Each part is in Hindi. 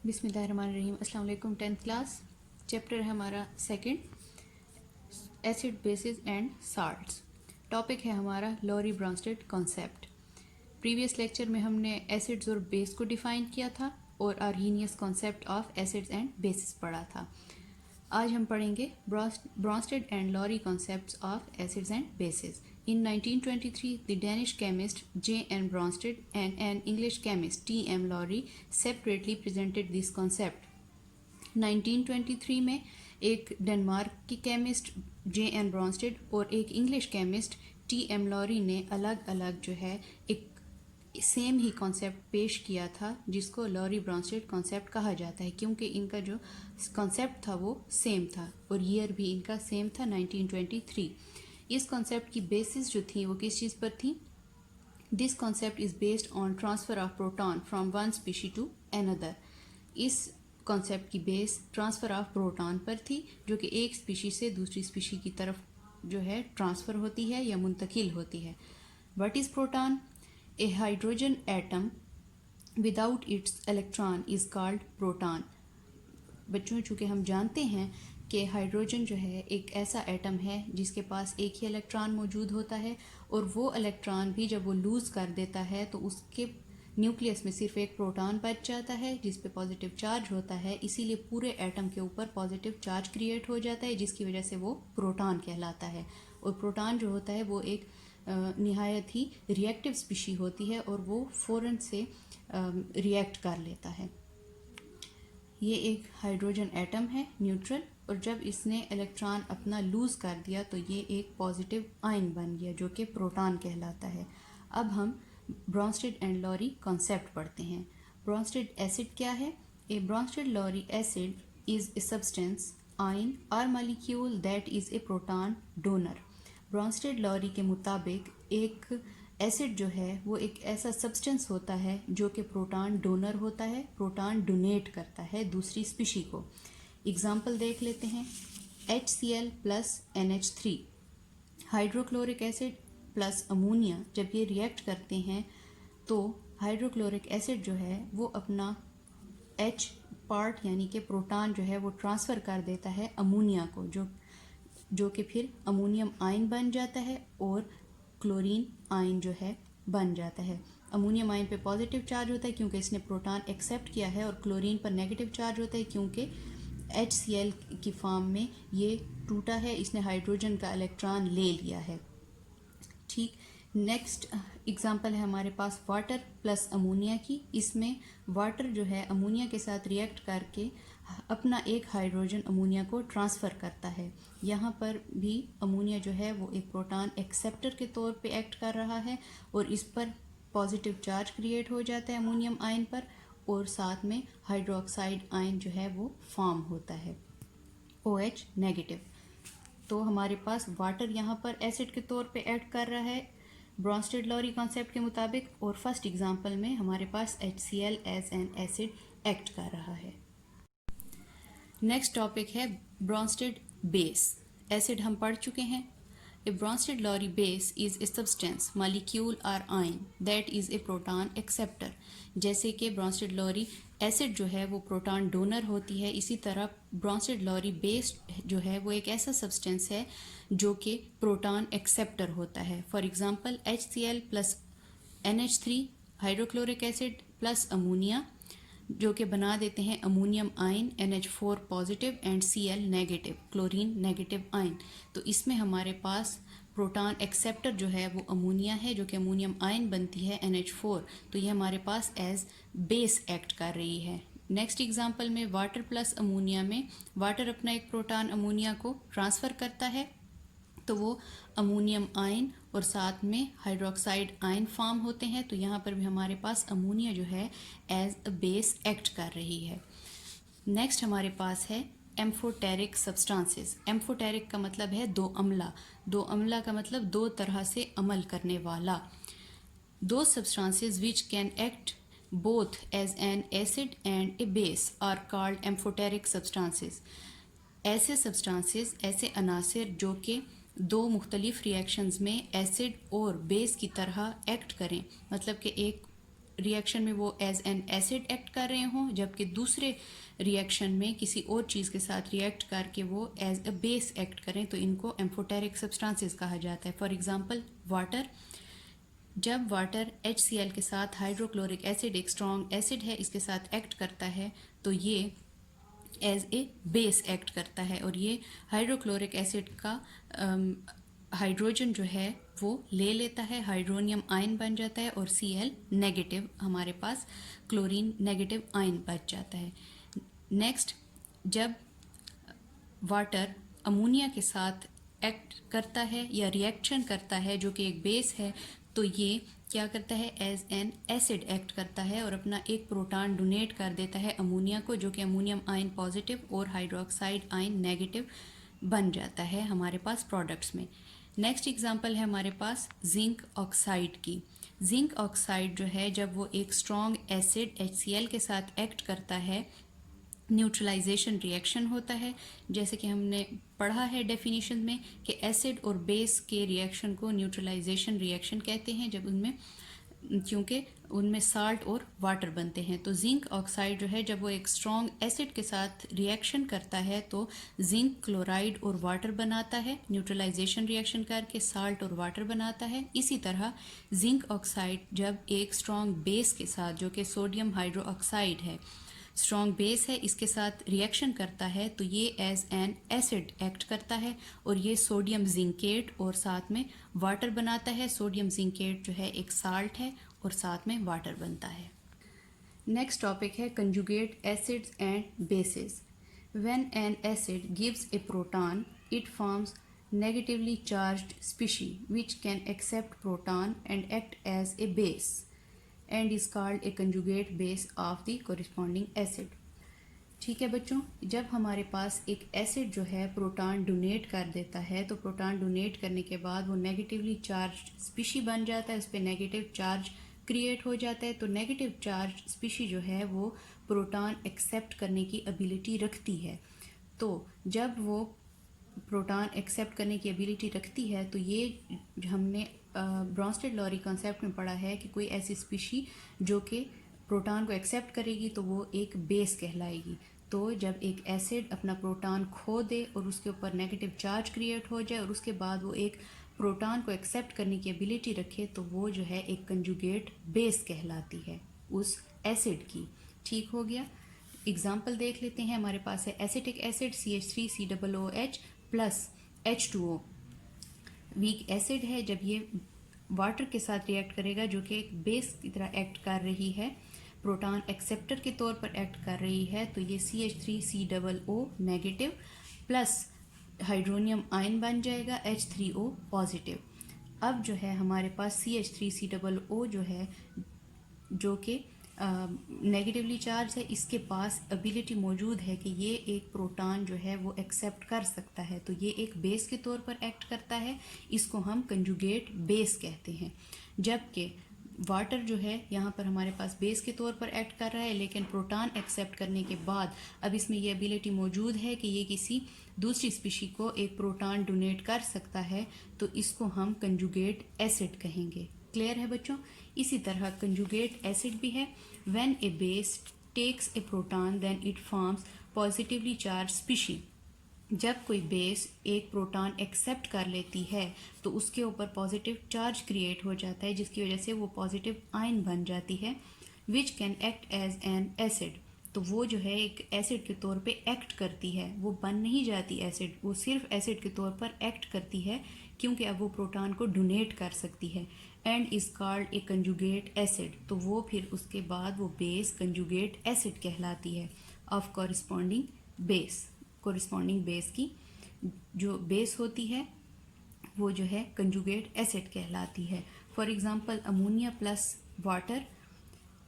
बिस्मिल्लाहिर्रहमानिर्रहीम। अस्सलाम वालेकुम। 10th क्लास चैप्टर है हमारा second, acid bases and salts. Topic है हमारा Lowry Bronsted concept. Previous lecture में हमने एसिड्स और बेस को डिफाइन किया था और Arrhenius concept of acids and bases पढ़ा था। आज हम पढ़ेंगे Bronsted and Lowry concepts of acids and bases. In 1923, the Danish chemist J.N. Bronsted and an English chemist T.M. Lowry separately presented this concept. 1923 में एक डेनमार्क की केमिस्ट J.N. Bronsted और एक इंग्लिश केमिस्ट T.M. लॉरी ने अलग अलग जो है एक सेम ही कॉन्सेप्ट पेश किया था, जिसको लॉरी ब्रॉन्स्टेड कॉन्सेप्ट कहा जाता है, क्योंकि इनका जो कॉन्सेप्ट था वो सेम था और ईयर भी इनका सेम था 1923। इस कॉन्सेप्ट की बेसिस जो थी वो किस चीज़ पर थी? This concept is based on transfer of proton from one species to another. इस कॉन्सेप्ट की बेस ट्रांसफ़र ऑफ प्रोटॉन पर थी, जो कि एक स्पीशी से दूसरी स्पीशी की तरफ जो है ट्रांसफ़र होती है या मुंतकिल होती है। What is proton? A hydrogen atom without its electron is called proton. बच्चों, चूँकि हम जानते हैं कि हाइड्रोजन जो है एक ऐसा एटम है जिसके पास एक ही इलेक्ट्रॉन मौजूद होता है, और वो इलेक्ट्रॉन भी जब वो लूज़ कर देता है तो उसके न्यूक्लियस में सिर्फ एक प्रोटॉन बच जाता है जिस पे पॉजिटिव चार्ज होता है। इसीलिए पूरे एटम के ऊपर पॉजिटिव चार्ज क्रिएट हो जाता है, जिसकी वजह से वो प्रोटॉन कहलाता है। और प्रोटॉन जो होता है वो एक निहायत ही रिएक्टिव स्पीशी होती है और वो फ़ौरन से रिएक्ट कर लेता है। ये एक हाइड्रोजन एटम है न्यूट्रल, और जब इसने इलेक्ट्रॉन अपना लूज़ कर दिया तो ये एक पॉजिटिव आयन बन गया जो कि प्रोटॉन कहलाता है। अब हम ब्रॉन्स्टेड एंड लॉरी कॉन्सेप्ट पढ़ते हैं। ब्रॉन्स्टेड एसिड क्या है? A Bronsted Lowry acid is a substance, ion और molecule that is a proton donor. Bronsted Lowry के मुताबिक एक एसिड जो है वो एक ऐसा सब्सटेंस होता है जो कि प्रोटॉन डोनर होता है, प्रोटॉन डोनेट करता है दूसरी स्पीशी को। एग्जाम्पल देख लेते हैं। HCl plus NH3, hydrochloric acid plus ammonia जब ये रिएक्ट करते हैं तो हाइड्रोक्लोरिक एसिड जो है वो अपना H पार्ट यानी कि प्रोटॉन जो है वो ट्रांसफ़र कर देता है अमोनिया को, जो कि फिर अमोनियम आयन बन जाता है और क्लोरीन आयन जो है बन जाता है। अमोनियम आयन पे पॉजिटिव चार्ज होता है क्योंकि इसने प्रोटॉन एक्सेप्ट किया है, और क्लोरीन पर नेगेटिव चार्ज होता है क्योंकि HCl की फॉर्म में ये टूटा है, इसने हाइड्रोजन का इलेक्ट्रॉन ले लिया है। ठीक, नेक्स्ट एग्जांपल है हमारे पास वाटर प्लस अमोनिया की। इसमें वाटर जो है अमोनिया के साथ रिएक्ट करके अपना एक हाइड्रोजन अमोनिया को ट्रांसफ़र करता है। यहाँ पर भी अमोनिया जो है वो एक प्रोटॉन एक्सेप्टर के तौर पे एक्ट कर रहा है, और इस पर पॉजिटिव चार्ज क्रिएट हो जाता है अमोनियम आयन पर, और साथ में हाइड्रोक्साइड आयन जो है वो फॉर्म होता है, OH नेगेटिव। तो हमारे पास वाटर यहाँ पर एसिड के तौर पे एक्ट कर रहा है ब्रॉन्स्टेड लॉरी कॉन्सेप्ट के मुताबिक, और फर्स्ट एग्जांपल में हमारे पास HCl as an acid act कर रहा है। नेक्स्ट टॉपिक है ब्रॉन्स्टेड बेस। एसिड हम पढ़ चुके हैं। A Bronsted Lowry base is a substance, molecule और ion that is a proton acceptor. जैसे कि ब्रॉन्स्टेड लॉरी एसिड जो है वो प्रोटॉन डोनर होती है, इसी तरह ब्रॉन्स्टेड लॉरी बेस जो है वो एक ऐसा सब्सटेंस है जो कि प्रोटॉन एक्सेप्टर होता है। For example HCl plus NH3, hydrochloric acid plus ammonia, जो कि बना देते हैं ammonium ion NH4 positive and Cl negative, chlorine negative ion. तो इसमें हमारे पास प्रोटॉन एक्सेप्टर जो है वो अमोनिया है, जो कि अमोनियम आयन बनती है NH4, तो ये हमारे पास एज बेस एक्ट कर रही है। नेक्स्ट एग्जांपल में वाटर प्लस अमोनिया में वाटर अपना एक प्रोटॉन अमोनिया को ट्रांसफ़र करता है, तो वो अमोनियम आयन और साथ में हाइड्रोक्साइड आयन फॉर्म होते हैं। तो यहाँ पर भी हमारे पास अमोनिया जो है एज अ बेस एक्ट कर रही है। नेक्स्ट हमारे पास है एम्फोटेरिक सब्सटेंसेस। एम्फोटेरिक का मतलब है दो अम्ला। दो अम्ला का मतलब दो तरह से अमल करने वाला। दो substances which can act both as an acid and a base are called amphoteric substances. ऐसे सब्सटेंसेस, ऐसे अनासिर जो कि दो मुख्तलिफ रिएक्शंस में एसिड और बेस की तरह एक्ट करें, मतलब कि एक रिएक्शन में वो एज एन एसिड एक्ट कर रहे हों, जबकि दूसरे रिएक्शन में किसी और चीज़ के साथ रिएक्ट करके वो एज अ बेस एक्ट करें, तो इनको एम्फोटेरिक सब्सटेंसेस कहा जाता है। फॉर एग्जांपल वाटर, जब वाटर HCl के साथ हाइड्रोक्लोरिक एसिड, एक स्ट्रॉन्ग एसिड है, इसके साथ एक्ट करता है तो ये एज ए बेस एक्ट करता है, और ये हाइड्रोक्लोरिक एसिड का हाइड्रोजन जो है वो ले लेता है, हाइड्रोनियम आयन बन जाता है, और Cl नेगेटिव, हमारे पास क्लोरीन नेगेटिव आयन बच जाता है। नेक्स्ट, जब वाटर अमोनिया के साथ एक्ट करता है या रिएक्शन करता है जो कि एक बेस है, तो ये क्या करता है, एज एन एसिड एक्ट करता है और अपना एक प्रोटॉन डोनेट कर देता है अमोनिया को, जो कि अमोनियम आयन पॉजिटिव और हाइड्रोक्साइड आयन नेगेटिव बन जाता है हमारे पास प्रोडक्ट्स में। नेक्स्ट एग्जांपल है हमारे पास जिंक ऑक्साइड की। जिंक ऑक्साइड जो है, जब वो एक स्ट्रॉन्ग एसिड HCl के साथ एक्ट करता है, न्यूट्रलाइजेशन रिएक्शन होता है। जैसे कि हमने पढ़ा है डेफिनेशन में कि एसिड और बेस के रिएक्शन को न्यूट्रलाइजेशन रिएक्शन कहते हैं, जब उनमें, क्योंकि उनमें साल्ट और वाटर बनते हैं। तो जिंक ऑक्साइड जो है, जब वो एक स्ट्रॉन्ग एसिड के साथ रिएक्शन करता है तो जिंक क्लोराइड और वाटर बनाता है, न्यूट्रलाइजेशन रिएक्शन करके साल्ट और वाटर बनाता है। इसी तरह जिंक ऑक्साइड जब एक स्ट्रॉन्ग बेस के साथ, जो कि सोडियम हाइड्रोक्साइड है, स्ट्रॉन्ग बेस है, इसके साथ रिएक्शन करता है तो ये एज एन एसिड एक्ट करता है, और ये सोडियम जिंकेट और साथ में वाटर बनाता है। सोडियम जिंकेट जो है एक साल्ट है और साथ में वाटर बनता है। नेक्स्ट टॉपिक है conjugate acids and basis. When an acid gives A proton, it forms negatively charged species which can accept proton and act as a base and is called a conjugate base of the corresponding acid। ठीक है बच्चों, जब हमारे पास एक एसिड जो है प्रोटॉन डोनेट कर देता है, तो प्रोटॉन डोनेट करने के बाद वो नेगेटिवली चार्ज स्पीशी बन जाता है, उस पर नेगेटिव चार्ज क्रिएट हो जाता है। तो नेगेटिव चार्ज स्पीशी जो है वो प्रोटॉन एक्सेप्ट करने की एबिलिटी रखती है। तो जब वो प्रोटॉन एक्सेप्ट करने की एबिलिटी रखती है, तो ये हमने ब्रॉन्स्टेड-लॉरी कॉन्सेप्ट में पढ़ा है कि कोई ऐसी स्पीशी जो कि प्रोटॉन को एक्सेप्ट करेगी तो वो एक बेस कहलाएगी। तो जब एक एसिड अपना प्रोटॉन खो दे और उसके ऊपर नेगेटिव चार्ज क्रिएट हो जाए और उसके बाद वो एक प्रोटॉन को एक्सेप्ट करने की एबिलिटी रखे, तो वो जो है एक कंजुगेट बेस कहलाती है उस एसिड की। ठीक हो गया। एग्जाम्पल देख लेते हैं। हमारे पास है acetic acid CH3COOH plus H2O। Weak acid है, जब ये वाटर के साथ रिएक्ट करेगा जो कि एक बेस की तरह एक्ट कर रही है, प्रोटॉन एक्सेप्टर के तौर पर एक्ट कर रही है, तो ये CH3COO negative plus hydronium ion बन जाएगा H3O पॉजिटिव। अब जो है हमारे पास CH3COO जो है, जो कि नेगेटिवली चार्ज है, इसके पास एबिलिटी मौजूद है कि ये एक प्रोटॉन जो है वो एक्सेप्ट कर सकता है, तो ये एक बेस के तौर पर एक्ट करता है। इसको हम कंजुगेट बेस कहते हैं। जबकि वाटर जो है यहाँ पर हमारे पास बेस के तौर पर एक्ट कर रहा है, लेकिन प्रोटॉन एक्सेप्ट करने के बाद अब इसमें ये एबिलिटी मौजूद है कि ये किसी दूसरी स्पीशी को एक प्रोटॉन डोनेट कर सकता है, तो इसको हम कंजुगेट एसिड कहेंगे। क्लियर है बच्चों। इसी तरह कंजुगेट एसिड भी है। When a base takes a proton then it forms positively charge species. जब कोई बेस एक प्रोटॉन एक्सेप्ट कर लेती है तो उसके ऊपर पॉजिटिव चार्ज क्रिएट हो जाता है, जिसकी वजह से वो पॉजिटिव आयन बन जाती है, which can act as an acid. तो वो जो है एक एसिड के तौर पे एक्ट करती है, वो बन नहीं जाती एसिड, वो सिर्फ एसिड के तौर पर एक्ट करती है, क्योंकि अब वो प्रोटॉन को डोनेट कर सकती है। And is called a conjugate acid. तो वो फिर उसके बाद वो बेस कंजुगेट एसिड कहलाती है of corresponding base. Corresponding base की जो बेस होती है वो जो है कंजुगेट एसिड कहलाती है। For example ammonia plus water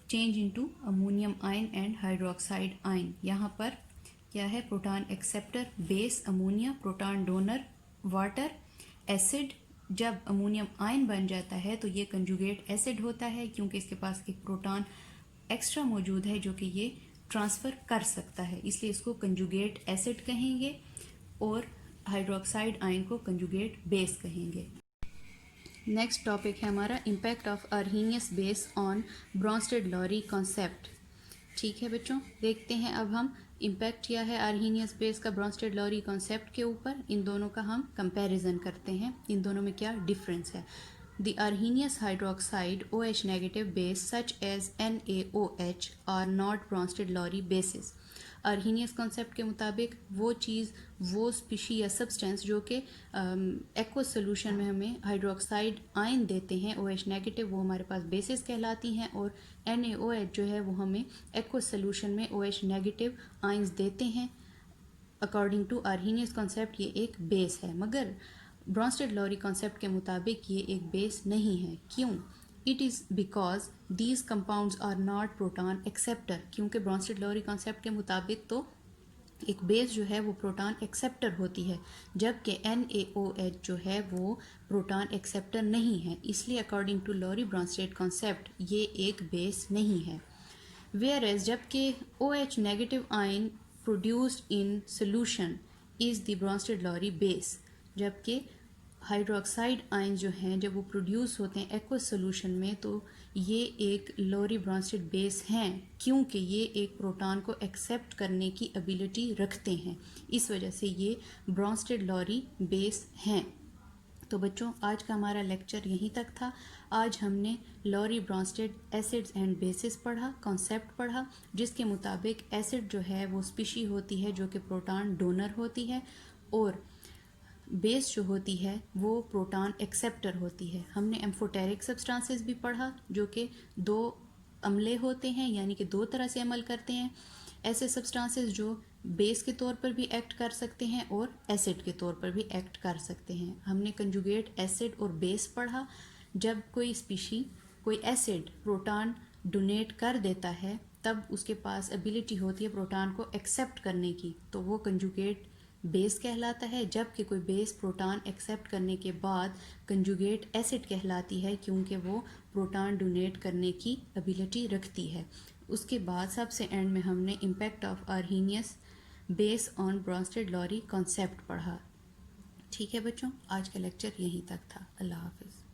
change into ammonium ion and hydroxide ion. यहाँ पर क्या है, proton acceptor base ammonia, proton donor water, acid जब अमोनियम आयन बन जाता है तो ये कंजुगेट एसिड होता है, क्योंकि इसके पास एक प्रोटॉन एक्स्ट्रा मौजूद है जो कि ये ट्रांसफ़र कर सकता है, इसलिए इसको कंजुगेट एसिड कहेंगे और हाइड्रोक्साइड आयन को कंजुगेट बेस कहेंगे। नेक्स्ट टॉपिक है हमारा impact of Arrhenius base on Bronsted Lowry concept. ठीक है बच्चों, देखते हैं अब हम इम्पैक्ट किया है अर्हीनियस बेस का ब्रॉन्स्टेड-लॉरी कॉन्सेप्ट के ऊपर। इन दोनों का हम कंपैरिजन करते हैं, इन दोनों में क्या डिफरेंस है। The Arrhenius hydroxide OH negative base such as NaOH are not Bronsted-Lowry bases। Arrhenius concept के मुताबिक वो चीज़, वो स्पीशी या सब्सटेंस जो कि एक्वस सोल्यूशन में हमें हाइड्रोक्साइड आयन देते हैं OH नेगेटिव, वो हमारे पास बेसिस कहलाती हैं, और NaOH जो है वो हमें एक्वस सोल्यूशन में OH नेगेटिव आयन्स देते हैं। अकॉर्डिंग टू अर्हीनियस कॉन्सेप्ट ये एक बेस है, मगर ब्रॉन्स्टेड-लॉरी कॉन्सेप्ट के मुताबिक ये एक बेस नहीं है। क्यों? It is because these compounds are not proton acceptor. क्योंकि ब्रॉन्स्टेड-लॉरी कॉन्सेप्ट के मुताबिक तो एक बेस जो है वो प्रोटॉन एक्सेप्टर होती है, जबकि NaOH जो है वो प्रोटॉन एक्सेप्टर नहीं है। इसलिए according to Lowry Bronsted concept ये एक बेस नहीं है। वेयर एज जबकि OH negative ion produced in solution is the Bronsted Lowry base, जबकि हाइड्रोक्साइड आयन जो हैं जब वो प्रोड्यूस होते हैं एक्वस सोल्यूशन में तो ये एक लॉरी ब्रॉन्स्टेड बेस हैं, क्योंकि ये एक प्रोटॉन को एक्सेप्ट करने की एबिलिटी रखते हैं। इस वजह से ये ब्रॉन्स्टेड-लॉरी बेस हैं। तो बच्चों, आज का हमारा लेक्चर यहीं तक था। आज हमने Lowry Bronsted acids and bases पढ़ा, कॉन्सेप्ट पढ़ा, जिसके मुताबिक एसिड जो है वो स्पीशी होती है जो कि प्रोटॉन डोनर होती है, और बेस जो होती है वो प्रोटॉन एक्सेप्टर होती है। हमने एम्फोटेरिक सब्सटेंसेस भी पढ़ा जो कि दो अम्ले होते हैं, यानी कि दो तरह से अमल करते हैं। ऐसे सब्सटेंसेस जो बेस के तौर पर भी एक्ट कर सकते हैं और एसिड के तौर पर भी एक्ट कर सकते हैं। हमने कंजुगेट एसिड और बेस पढ़ा। जब कोई स्पीशी, कोई एसिड प्रोटॉन डोनेट कर देता है तब उसके पास एबिलिटी होती है प्रोटॉन को एक्सेप्ट करने की, तो वो कंजुगेट बेस कहलाता है। जबकि कोई बेस प्रोटॉन एक्सेप्ट करने के बाद कंजुगेट एसिड कहलाती है, क्योंकि वो प्रोटॉन डोनेट करने की एबिलिटी रखती है। उसके बाद सबसे एंड में हमने impact of Arrhenius base on Bronsted Lowry concept पढ़ा। ठीक है बच्चों, आज का लेक्चर यहीं तक था। अल्लाह हाफिज़।